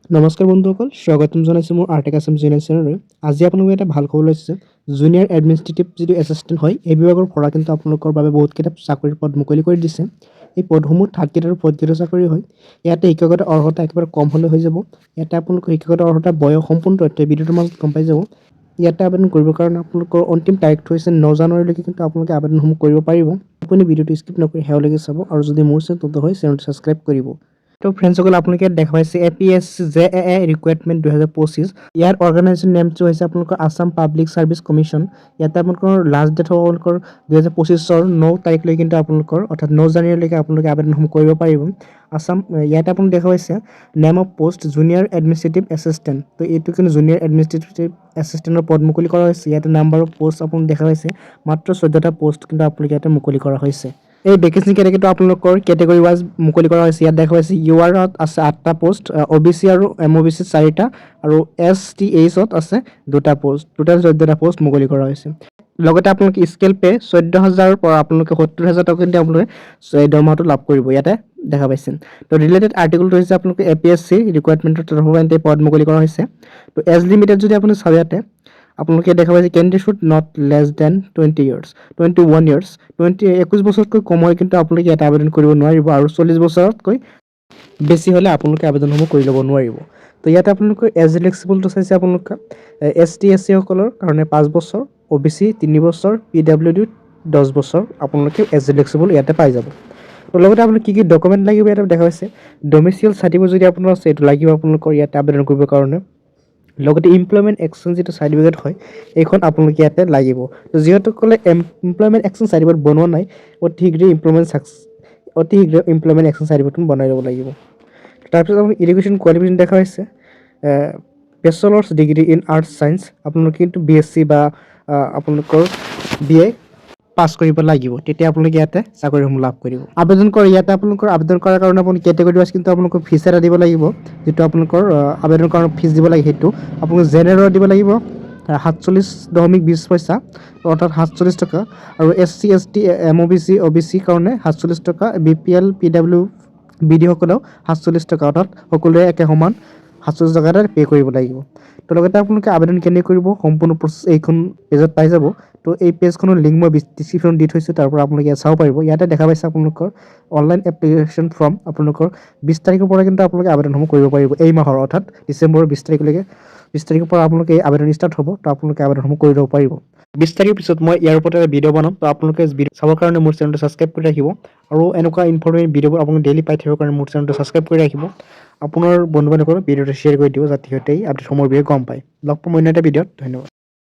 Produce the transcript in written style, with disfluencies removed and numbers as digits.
নমস্কাৰ বন্ধুসকল, স্বাগতম জনাইছোঁ মোৰ আৰ্টেক আছাম জুনিয়ৰ চেনেললৈ। আজি আপোনালোকে এটা ভাল খবৰ লৈছে। জুনিয়ৰ এডমিনিষ্ট্ৰেটিভ যিটো এছিষ্টেণ্ট হয়, এই বিভাগৰ পৰা কিন্তু আপোনালোকৰ বাবে বহুতকেইটা চাকৰিৰ পদ মুকলি কৰি দিছে। এই পদসমূহ থাৰ্ড গ্ৰেড আৰু ফ'ৰ্থ গ্ৰেডৰ চাকৰি হয়। ইয়াতে শিক্ষাগত অৰ্হতা একেবাৰে কম হ'লে হৈ যাব। ইয়াতে আপোনালোকৰ শিক্ষাগত অৰ্হতা বয়স সম্পূৰ্ণ তথ্য ভিডিঅ'টোৰ মাজত গম পাই যাব। ইয়াতে আবেদন কৰিবৰ কাৰণে আপোনালোকৰ অন্তিম তাৰিখটো হৈছে 9 জানুৱাৰীলৈকে কিন্তু আপোনালোকে আবেদনসমূহ কৰিব পাৰিব। আপুনি ভিডিঅ'টো স্কিপ নকৰি শেষলৈকে চাব আৰু যদি মোৰ চেনেলটো হয় চেনেলটো ছাবস্ক্ৰাইব কৰিব। তো ফ্ৰেণ্ডসকল, আপোনালোকে দেখা পাইছে APSC JAA ৰিকুৱাৰমেণ্ট 2025। ইয়াৰ অৰ্গেনাইজেশ্যন নেমটো হৈছে আপোনালোকৰ আছাম পাব্লিক ছাৰ্ভিচ কমিশ্যন। ইয়াতে আপোনালোকৰ লাষ্ট ডেট হ'ব আপোনালোকৰ 2025-ৰ 9 তাৰিখলৈ কিন্তু আপোনালোকৰ অৰ্থাৎ 9 জানুৱাৰীলৈকে আপোনালোকে আবেদনসমূহ কৰিব পাৰিব। ইয়াতে আপুনি দেখা পাইছে name of post junior administrative assistant. তো এইটো কিন্তু জুনিয়ৰ এডমিনিষ্ট্ৰেটিভ এছিষ্টেণ্টৰ পদ মুকলি কৰা হৈছে। ইয়াতে নাম্বাৰ অফ পোষ্ট আপুনি দেখা পাইছে মাত্ৰ 14টা পোষ্ট কিন্তু আপোনালোকে ইয়াতে মুকলি কৰা হৈছে। এই ভেকেঞ্চি কেটেগৰীটো আপোনালোকৰ কেটেগৰী ৱাইজ মুকলি কৰা হৈছে। ইয়াত দেখা পাইছে URত আছে 8টা পোষ্ট, OBC আৰু MOBC 4টা আৰু STHত আছে 2টা পোষ্ট। টোটেল 14টা পোষ্ট মুকলি কৰা হৈছে। লগতে আপোনালোকে স্কেল পে 14,000ৰ পৰা আপোনালোকে 70,000 টকা কিন্তু আপোনালোকে দৰমহাটো লাভ কৰিব। ইয়াতে দেখা পাইছে। তো ৰিলেটেড আৰ্টিকলটো হৈছে আপোনালোকে APSC ৰিকুৱাৰমেণ্টৰ তৰফৰ পদ মুকলি কৰা হৈছে। তো এজ লিমিটেড যদি আপুনি চাব ইয়াতে আপোনালোকে দেখা পাইছে candidate should not less than 21 years 21 বছৰতকৈ কম হয় কিন্তু আপোনালোকে ইয়াতে আবেদন কৰিব নোৱাৰিব আৰু 40 বছৰতকৈ বেছি হ'লে আপোনালোকে আবেদনসমূহ কৰি ল'ব নোৱাৰিব। তো ইয়াতে আপোনালোকৰ এজ ৰিলেক্সিবলটো চাইছে আপোনালোকে ST SC সকলৰ কাৰণে 5 বছৰ, OBC 3 বছৰ, PWD 10 বছৰ আপোনালোকে এজ ৰিলেক্সিবল ইয়াতে পাই যাব। তো লগতে আপোনালোকে কি ডকুমেণ্ট লাগিব ইয়াতে দেখা পাইছে ডমিচিয়েল চাৰ্টিফিকেট যদি আপোনাৰ আছে এইটো লাগিব আপোনালোকৰ ইয়াতে আবেদন কৰিবৰ কাৰণে। লগতে এমপ্লয়মেণ্ট এক্সচেঞ্জ যিটো চাৰ্টিফিকেট হয় এইখন আপোনালোকে ইয়াতে লাগিব। তো যিহেতুসকলে এমপ্লয়মেণ্ট এক্সচেঞ্জ চাৰ্টিফিকেট বনোৱা নাই অতি শীঘ্ৰে এমপ্লয়মেণ্ট এক্সচেঞ্জ চাৰ্টিফিকেটখন বনাই ল'ব লাগিব। তাৰপিছত আপুনি এডুকেশ্যন কোৱালিফিকেশ্যন দেখা হৈছে বেচেলাৰ্ছ ডিগ্ৰী ইন আৰ্টছ ছায়েন্স আপোনালোকে কিন্তু BSc বা আপোনালোকৰ BA পাছ কৰিব লাগিব, তেতিয়া আপোনালোকে ইয়াতে চাকৰিসমূহ লাভ কৰিব। আবেদন কৰাৰ কাৰণে আপুনি কেটেগৰী ৱাইজ কিন্তু আপোনালোকৰ ফিজ এটা দিব লাগিব। যিটো আপোনালোকৰ আবেদন কৰাৰ ফিজ দিব লাগে সেইটো আপোনালোকে জেনেৰেলত দিব লাগিব 47.20 পইচা অৰ্থাৎ 47 টকা আৰু SC ST MOBC OBC কাৰণে 47 টকা, BPL PWBD সকলেও 47 টকা অৰ্থাৎ সকলোৱে একে সমান 47 টকা এটা পে' কৰিব লাগিব। তো লগতে আপোনালোকে আবেদন কেনেকৈ কৰিব সম্পূৰ্ণ প্ৰচেছ এইখন পেজত পাই যাব। তো এই পেজখনৰ লিংক মই ডিছক্ৰিপশ্যনত দি থৈছোঁ, তাৰ পৰা আপোনালোকে ইয়াত চাব পাৰিব। ইয়াতে দেখা পাইছে আপোনালোকৰ অনলাইন এপ্লিকেশ্যন ফৰ্ম আপোনালোকৰ 20 তাৰিখৰ পৰা কিন্তু আপোনালোকে আবেদনসমূহ কৰিব পাৰিব। এই মাহৰ অৰ্থাৎ ডিচেম্বৰৰ 20 তাৰিখলৈকে 20 তাৰিখৰ পৰা আপোনালোকে এই আবেদন ষ্টাৰ্ট হ'ব। তো আপোনালোকে আবেদনসমূহ কৰি ল'ব পাৰিব। 20 তাৰিখৰ পিছত মই ইয়াৰ ওপৰত এটা ভিডিঅ' বনাম। তো আপোনালোকে ভিডিঅ' চাবৰ কাৰণে মোৰ চেনেলটো ছাবস্ক্ৰাইব কৰি ৰাখিব আৰু এনেকুৱা ইনফৰ্মেটিভ ভিডিঅ'বোৰ আপোনালোকে ডেইলি পাই থাকিবৰ কাৰণে মোৰ চেনেলটো ছাবস্ক্ৰাইব কৰি ৰাখিব। আপোনাৰ বন্ধু বান্ধৱীসকলক ভিডিঅ'টো শ্বেয়াৰ কৰি দিব যাতে সিহঁতে আপডেটসমূহৰ বিষয়ে গম পায়। লগ পাম অন্য এটা ভিডিঅ'ত। ধন্যবাদ।